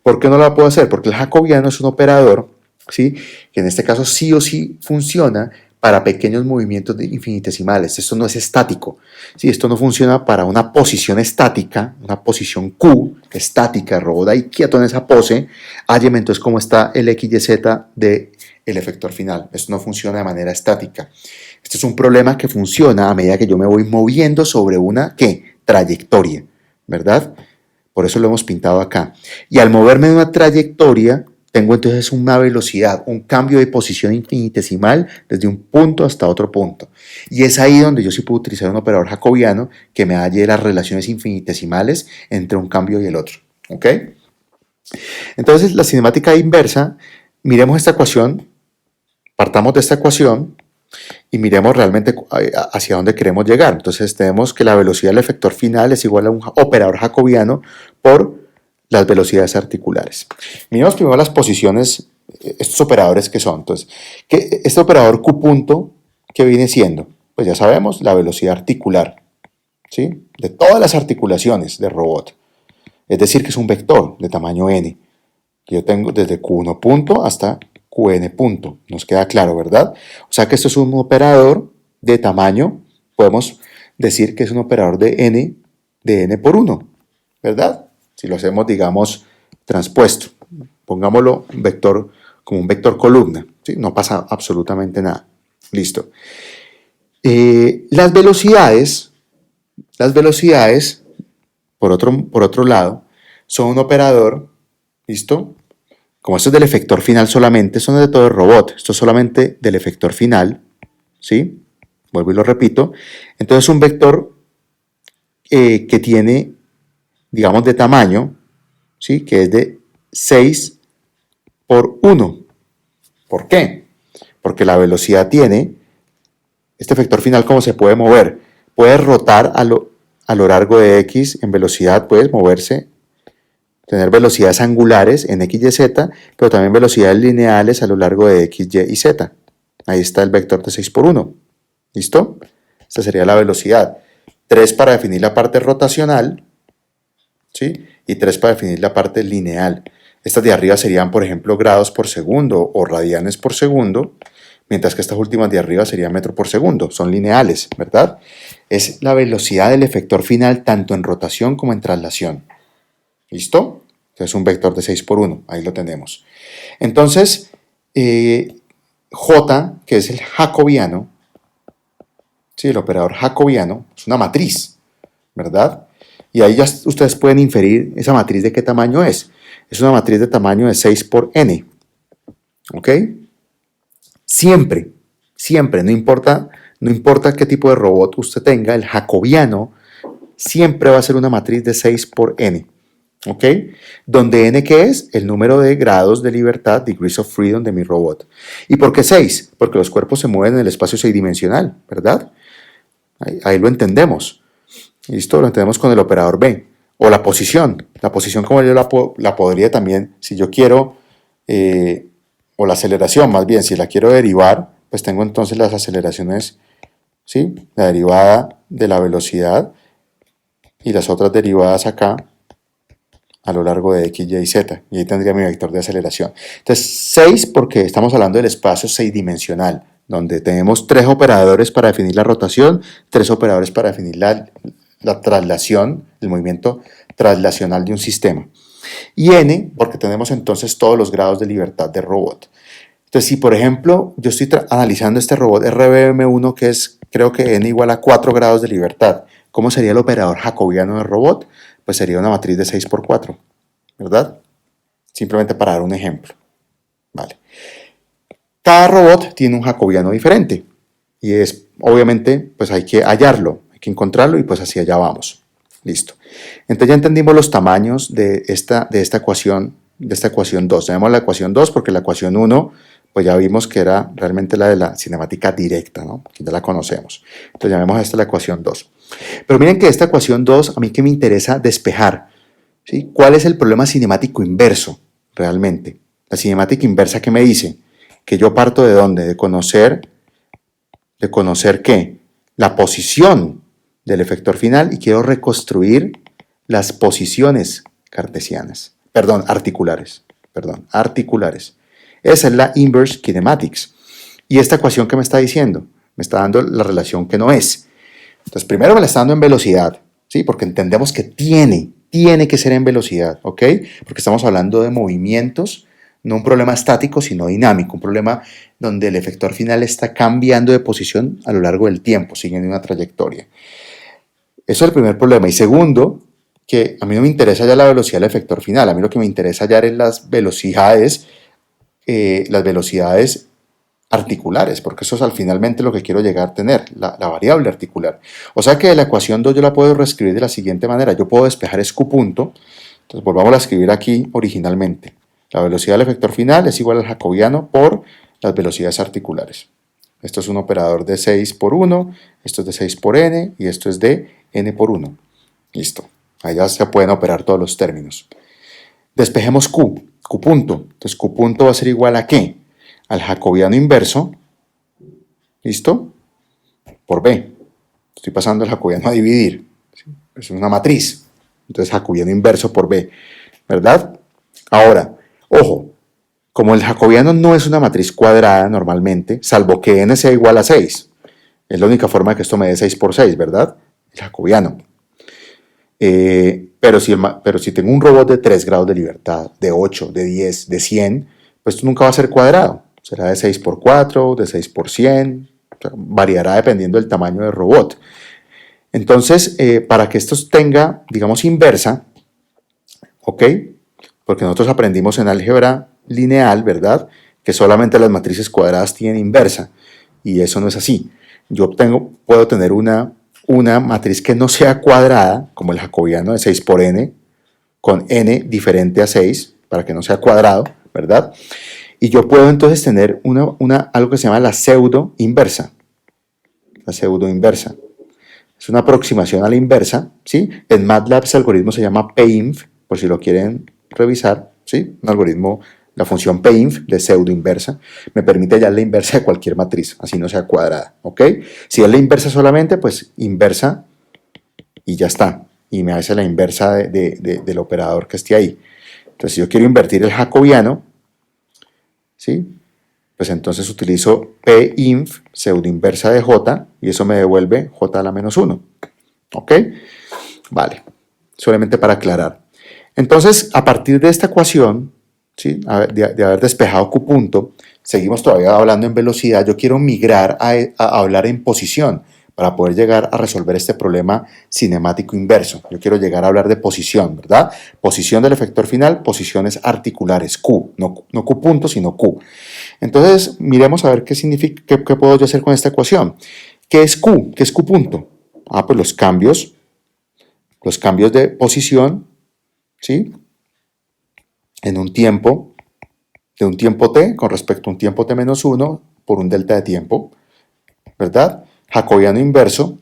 ¿Por qué no la puedo hacer? Porque el jacobiano es un operador, ¿sí? Que en este caso sí o sí funciona para pequeños movimientos infinitesimales. Esto no es estático. ¿Sí? Esto no funciona para una posición estática, una posición Q estática, el robot ahí quieto en esa pose. Hálleme entonces cómo está el XYZ del efector final. Esto no funciona de manera estática. Esto es un problema que funciona a medida que yo me voy moviendo sobre una, ¿qué? Trayectoria, ¿verdad? Por eso lo hemos pintado acá. Y al moverme en una trayectoria, tengo entonces una velocidad, un cambio de posición infinitesimal desde un punto hasta otro punto. Y es ahí donde yo sí puedo utilizar un operador jacobiano que me halle las relaciones infinitesimales entre un cambio y el otro. ¿Ok? Entonces, la cinemática inversa, miremos esta ecuación, partamos de esta ecuación y miremos realmente hacia dónde queremos llegar. Entonces tenemos que la velocidad del efector final es igual a un operador jacobiano por las velocidades articulares. Miremos primero las posiciones, estos operadores que son. Entonces, este operador Q punto, ¿qué viene siendo? Pues ya sabemos, la velocidad articular, ¿sí? De todas las articulaciones del robot. Es decir, que es un vector de tamaño n. Yo tengo desde Q1 punto hasta Qn punto. Nos queda claro, ¿verdad? O sea que esto es un operador de tamaño, podemos decir que es un operador de n por 1, ¿verdad? Si lo hacemos, digamos, transpuesto. Pongámoslo vector, como un vector columna, ¿sí? No pasa absolutamente nada. Listo. Las velocidades, por otro lado, son un operador, ¿listo? Como esto es del efector final solamente, esto no es de todo el robot, esto es solamente del efector final, ¿sí? Vuelvo y lo repito. Entonces un vector que tiene, digamos, de tamaño, ¿sí? Que es de 6 por 1. ¿Por qué? Porque la velocidad tiene, este efector final, ¿cómo se puede mover? Puede rotar a lo largo de x en velocidad, puedes moverse, tener velocidades angulares en x, y, z, pero también velocidades lineales a lo largo de x, y y z. Ahí está el vector de 6 por 1. ¿Listo? Esta sería la velocidad. 3 para definir la parte rotacional, ¿sí? Y 3 para definir la parte lineal. Estas de arriba serían, por ejemplo, grados por segundo o radianes por segundo, mientras que estas últimas de arriba serían metro por segundo. Son lineales, ¿verdad? Es la velocidad del efector final tanto en rotación como en traslación. ¿Listo? Entonces un vector de 6 por 1, ahí lo tenemos. Entonces, J, que es el jacobiano, ¿sí? El operador jacobiano, es una matriz, ¿verdad? Y ahí ya ustedes pueden inferir esa matriz de qué tamaño es. Es una matriz de tamaño de 6 por n. ¿Ok? Siempre, no importa qué tipo de robot usted tenga, el jacobiano siempre va a ser una matriz de 6 por n. ¿Ok? Donde n, ¿qué es? El número de grados de libertad, degrees of freedom, de mi robot. ¿Y por qué 6? Porque los cuerpos se mueven en el espacio 6-dimensional, ¿verdad? Ahí lo entendemos. ¿Listo? Lo entendemos con el operador B. O la posición. La posición, como yo la podría también, si yo quiero, o la aceleración más bien, si la quiero derivar, pues tengo entonces las aceleraciones, ¿sí? La derivada de la velocidad y las otras derivadas acá a lo largo de x, y y z. Y ahí tendría mi vector de aceleración. Entonces, 6 porque estamos hablando del espacio 6-dimensional, donde tenemos 3 operadores para definir la rotación, 3 operadores para definir la traslación, el movimiento traslacional de un sistema. Y n, porque tenemos entonces todos los grados de libertad del robot. Entonces, si por ejemplo yo estoy analizando este robot RBM1, que es, creo que n igual a 4 grados de libertad, ¿cómo sería el operador jacobiano del robot? Pues sería una matriz de 6 por 4, ¿verdad? Simplemente para dar un ejemplo. Vale. Cada robot tiene un jacobiano diferente y es, obviamente, pues hay que hallarlo, hay que encontrarlo y pues hacia allá vamos. Listo. Entonces ya entendimos los tamaños de esta ecuación 2. Llamemos la ecuación 2 porque la ecuación 1, pues ya vimos que era realmente la de la cinemática directa, ¿no? Que ya la conocemos. Entonces llamemos a esta la ecuación 2. Pero miren que esta ecuación 2, a mí que me interesa despejar, ¿sí? ¿Cuál es el problema cinemático inverso realmente? La cinemática inversa, ¿qué me dice? Que yo parto de dónde? De conocer ¿qué? La posición del efector final y quiero reconstruir las posiciones cartesianas, articulares. Esa es la inverse kinematics. ¿Y esta ecuación qué me está diciendo? Me está dando la relación que no es. Entonces, primero me la está dando en velocidad, ¿sí? Porque entendemos que tiene que ser en velocidad, ¿ok? Porque estamos hablando de movimientos No un problema estático, sino dinámico, un problema donde el efector final está cambiando de posición a lo largo del tiempo, siguiendo una trayectoria. Eso es el primer problema. Y segundo, que a mí no me interesa ya la velocidad del efector final, a mí lo que me interesa hallar es las velocidades articulares, porque eso es finalmente lo que quiero llegar a tener, la variable articular. O sea que la ecuación 2 yo la puedo reescribir de la siguiente manera. Yo puedo despejar es Q punto, entonces volvamos a escribir aquí originalmente. La velocidad del efector final es igual al jacobiano por las velocidades articulares. Esto es un operador de 6 por 1, esto es de 6 por n y esto es de n por 1. Listo. Ahí ya se pueden operar todos los términos. Despejemos Q punto. Entonces Q punto va a ser igual a ¿qué? Al jacobiano inverso, ¿listo? Por B. Estoy pasando el jacobiano a dividir. Es una matriz. Entonces jacobiano inverso por B, ¿verdad? Ahora, ojo, como el jacobiano no es una matriz cuadrada normalmente, salvo que n sea igual a 6. Es la única forma de que esto me dé 6 por 6, ¿verdad? El jacobiano. Pero si tengo un robot de 3 grados de libertad, de 8, de 10, de 100, pues esto nunca va a ser cuadrado. Será de 6 por 4, de 6 por 100, o sea, variará dependiendo del tamaño del robot. Entonces, para que esto tenga, digamos, inversa, ¿ok? Porque nosotros aprendimos en álgebra lineal, ¿verdad? Que solamente las matrices cuadradas tienen inversa, y eso no es así. Puedo tener una matriz que no sea cuadrada, como el jacobiano de 6 por n, con n diferente a 6, para que no sea cuadrado, ¿verdad? Y yo puedo entonces tener algo que se llama la pseudo inversa. La pseudo inversa. Es una aproximación a la inversa, ¿sí? En MATLAB ese algoritmo se llama PINF, por si lo quieren revisar, ¿sí? Un algoritmo, la función PINF de pseudo inversa, me permite hallar la inversa de cualquier matriz, así no sea cuadrada, ¿ok? Si es la inversa solamente, pues inversa y ya está. Y me hace la inversa del operador que esté ahí. Entonces, si yo quiero invertir el jacobiano, ¿sí? Pues entonces utilizo PINF, pseudo inversa de J, y eso me devuelve J a la menos 1. ¿Ok? Vale. Solamente para aclarar. Entonces, a partir de esta ecuación, ¿sí? de haber despejado Q punto, seguimos todavía hablando en velocidad. Yo quiero migrar a hablar en posición para poder llegar a resolver este problema cinemático inverso. Yo quiero llegar a hablar de posición, ¿verdad? Posición del efector final, posiciones articulares, Q, no Q punto, sino Q. Entonces, miremos a ver qué significa, qué puedo yo hacer con esta ecuación. ¿Qué es Q? ¿Qué es Q punto? Pues los cambios de posición, ¿sí? En un tiempo, de un tiempo t con respecto a un tiempo t menos 1 por un delta de tiempo, ¿verdad? Jacobiano inverso.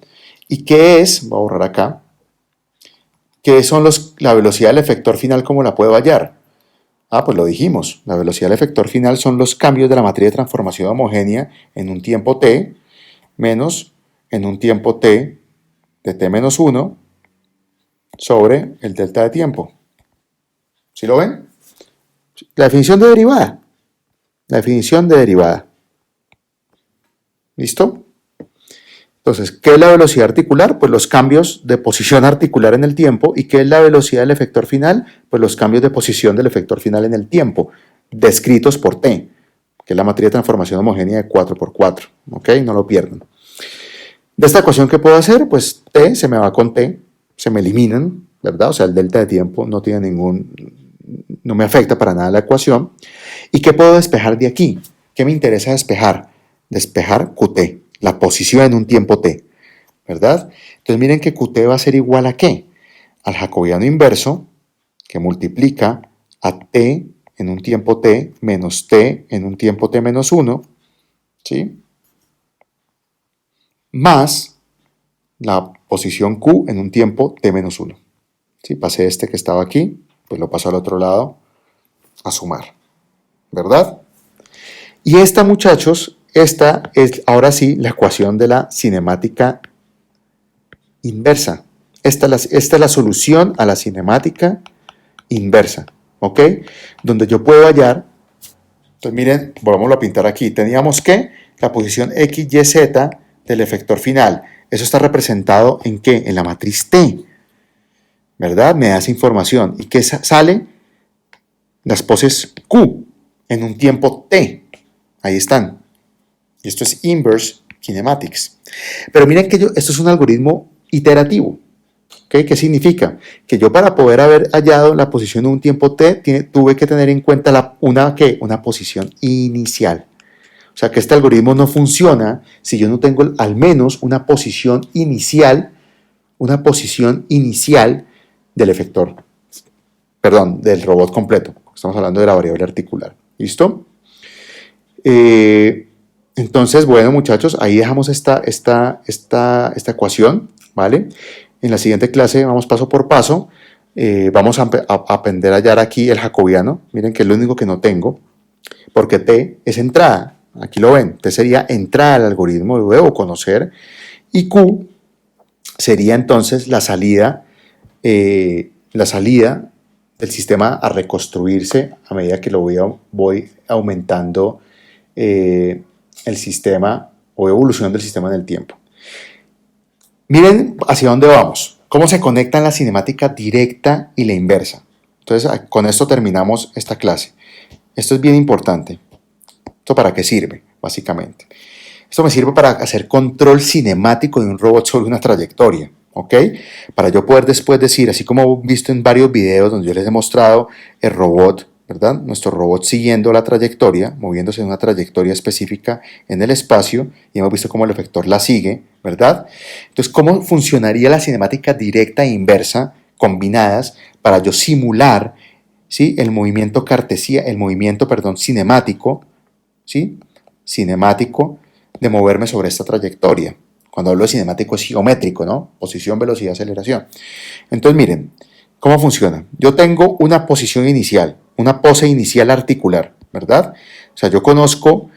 ¿Y qué es? Voy a borrar acá. ¿Qué son la velocidad del efector final? ¿Cómo la puedo hallar? Pues lo dijimos. La velocidad del efector final son los cambios de la matriz de transformación homogénea en un tiempo t menos en un tiempo t de t menos 1 sobre el delta de tiempo. ¿Sí lo ven? La definición de derivada. La definición de derivada. ¿Listo? Entonces, ¿qué es la velocidad articular? Pues los cambios de posición articular en el tiempo. ¿Y qué es la velocidad del efector final? Pues los cambios de posición del efector final en el tiempo, descritos por t, que es la matriz de transformación homogénea de 4×4. ¿Ok? No lo pierdan. De esta ecuación, ¿qué puedo hacer? Pues t se me va con t, se me eliminan, ¿verdad? O sea, el delta de tiempo no tiene no me afecta para nada la ecuación. ¿Y qué puedo despejar de aquí? ¿Qué me interesa despejar? Despejar qt, la posición en un tiempo t, ¿verdad? Entonces miren que qt va a ser igual a ¿qué? Al jacobiano inverso, que multiplica a t en un tiempo t menos t en un tiempo t menos 1, ¿sí? Más la posición q en un tiempo t menos 1. ¿Sí? Pasé este que estaba aquí, pues lo paso al otro lado a sumar, ¿verdad? Y esta, muchachos, esta es ahora sí la ecuación de la cinemática inversa. Esta es la solución a la cinemática inversa, ¿ok? Donde yo puedo hallar, entonces miren, volvamos a pintar aquí, teníamos que la posición x, y, z del efector final. Eso está representado ¿en qué? En la matriz T, ¿verdad? Me da esa información. ¿Y qué sale? Las poses Q. en un tiempo t. Ahí están. Y esto es inverse kinematics. Pero miren que esto es un algoritmo iterativo. ¿Okay? ¿Qué significa? Que yo para poder haber hallado la posición en un tiempo t, tuve que tener en cuenta una posición inicial. O sea que este algoritmo no funciona si yo no tengo al menos una posición inicial del efector, perdón, del robot completo. Estamos hablando de la variable articular. ¿Listo? Entonces, bueno, muchachos, ahí dejamos esta ecuación, ¿vale? En la siguiente clase vamos paso por paso. Vamos a aprender a hallar aquí el jacobiano. Miren que es lo único que no tengo, porque T es entrada. Aquí lo ven, T sería entrada al algoritmo, lo debo conocer. Y Q sería entonces la salida del sistema a reconstruirse a medida que lo voy aumentando el sistema o evolucionando el sistema en el tiempo. Miren hacia dónde vamos, cómo se conectan la cinemática directa y la inversa. Entonces, con esto terminamos esta clase. Esto es bien importante. ¿Esto para qué sirve, básicamente? Esto me sirve para hacer control cinemático de un robot sobre una trayectoria, ¿ok? Para yo poder después decir, así como he visto en varios videos donde yo les he mostrado el robot, ¿verdad? Nuestro robot siguiendo la trayectoria, moviéndose en una trayectoria específica en el espacio, y hemos visto cómo el efector la sigue, ¿verdad? Entonces, ¿cómo funcionaría la cinemática directa e inversa combinadas para yo simular, ¿sí? el movimiento cinemático, ¿sí? Cinemático de moverme sobre esta trayectoria? Cuando hablo de cinemático es geométrico, ¿no? Posición, velocidad, aceleración. Entonces, miren, ¿cómo funciona? Yo tengo una posición inicial, una pose inicial articular, ¿verdad? O sea, yo conozco,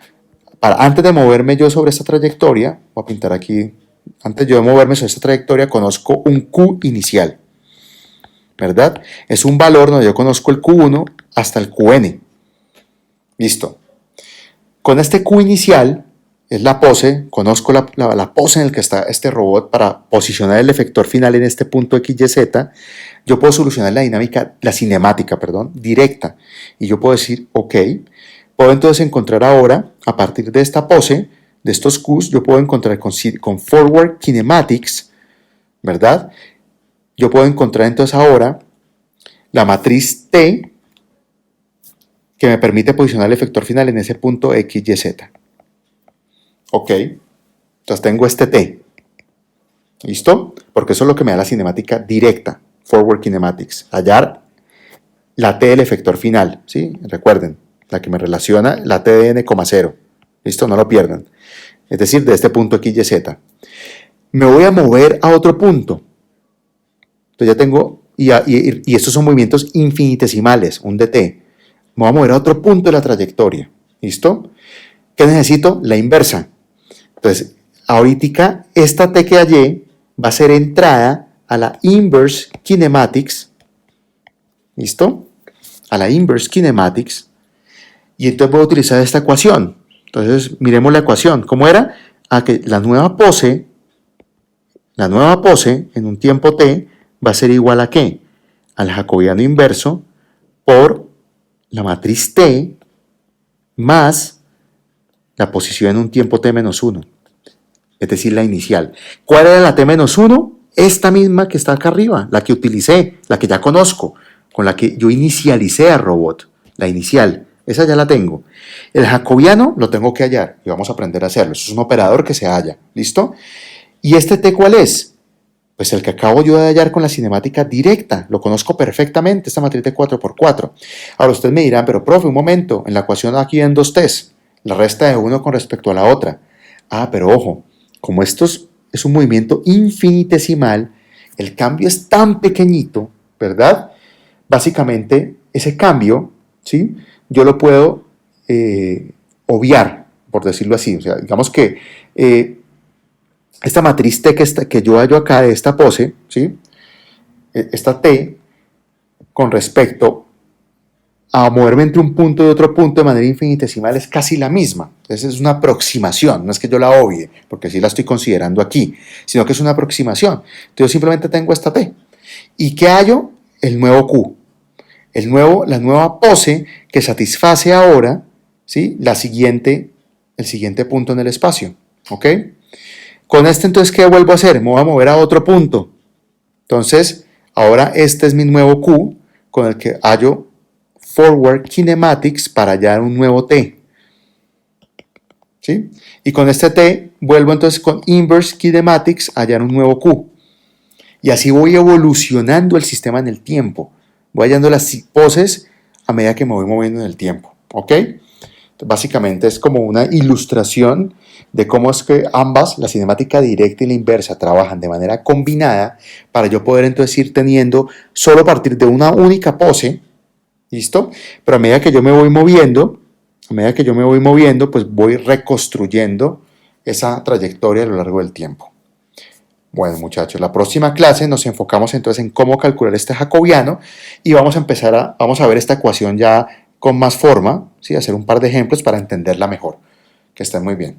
antes de moverme yo sobre esta trayectoria, voy a pintar aquí, antes yo de moverme sobre esta trayectoria, conozco un Q inicial, ¿verdad? Es un valor donde yo conozco el Q1 hasta el Qn. Listo. Con este Q inicial, es la pose, conozco la pose en la que está este robot para posicionar el efector final en este punto XYZ. Yo puedo solucionar la cinemática, directa. Y yo puedo decir, ok, puedo entonces encontrar ahora, a partir de esta pose, de estos Qs, yo puedo encontrar con Forward Kinematics, ¿verdad? Yo puedo encontrar entonces ahora la matriz T que me permite posicionar el efector final en ese punto XYZ. Ok, entonces tengo este T. ¿Listo? Porque eso es lo que me da la cinemática directa, Forward Kinematics. Hallar la T del efector final, ¿sí? Recuerden, la que me relaciona la T de n,0. ¿Listo? No lo pierdan. Es decir, de este punto XYZ. Me voy a mover a otro punto. Entonces ya tengo, y estos son movimientos infinitesimales, un dt. Me voy a mover a otro punto de la trayectoria. ¿Listo? ¿Qué necesito? La inversa. Entonces, ahorita esta T que hallé va a ser entrada a la inverse kinematics. ¿Listo? A la inverse kinematics. Y entonces voy a utilizar esta ecuación. Entonces, miremos la ecuación. ¿Cómo era? Que la nueva pose en un tiempo t va a ser igual a ¿qué? Al jacobiano inverso por la matriz t más la posición en un tiempo t menos 1. Es decir, la inicial. ¿Cuál era la t menos 1? Esta misma que está acá arriba, la que utilicé, la que ya conozco, con la que yo inicialicé al robot, la inicial. Esa ya la tengo. El jacobiano lo tengo que hallar y vamos a aprender a hacerlo. Eso es un operador que se halla. ¿Listo? ¿Y este t cuál es? Pues el que acabo yo de hallar con la cinemática directa. Lo conozco perfectamente, esta matriz de 4x4. Ahora ustedes me dirán, pero profe, un momento, en la ecuación aquí en dos t's, la resta de uno con respecto a la otra. Pero ojo, como esto es un movimiento infinitesimal, el cambio es tan pequeñito, ¿verdad? Básicamente, ese cambio, ¿sí? Yo lo puedo obviar, por decirlo así. O sea, digamos que esta matriz T que yo hallo acá de esta pose, ¿sí? Esta T, con respecto a moverme entre un punto y otro punto de manera infinitesimal, es casi la misma. Entonces es una aproximación, no es que yo la obvie, porque sí la estoy considerando aquí, sino que es una aproximación. Entonces yo simplemente tengo esta T. ¿Y qué hallo? El nuevo Q. la nueva pose que satisface ahora, ¿sí? El siguiente punto en el espacio. ¿Ok? Con este entonces, ¿qué vuelvo a hacer? Me voy a mover a otro punto. Entonces, ahora este es mi nuevo Q con el que hallo forward kinematics para hallar un nuevo T. ¿Sí? Y con este T vuelvo entonces con inverse kinematics a hallar un nuevo Q. Y así voy evolucionando el sistema en el tiempo. Voy hallando las poses a medida que me voy moviendo en el tiempo. ¿Ok? Básicamente es como una ilustración de cómo es que ambas, la cinemática directa y la inversa, trabajan de manera combinada para yo poder entonces ir teniendo solo a partir de una única pose, ¿listo? Pero a medida que yo me voy moviendo, pues voy reconstruyendo esa trayectoria a lo largo del tiempo. Bueno, muchachos, la próxima clase nos enfocamos entonces en cómo calcular este jacobiano y vamos a ver esta ecuación ya con más forma, ¿sí? Hacer un par de ejemplos para entenderla mejor. Que estén muy bien.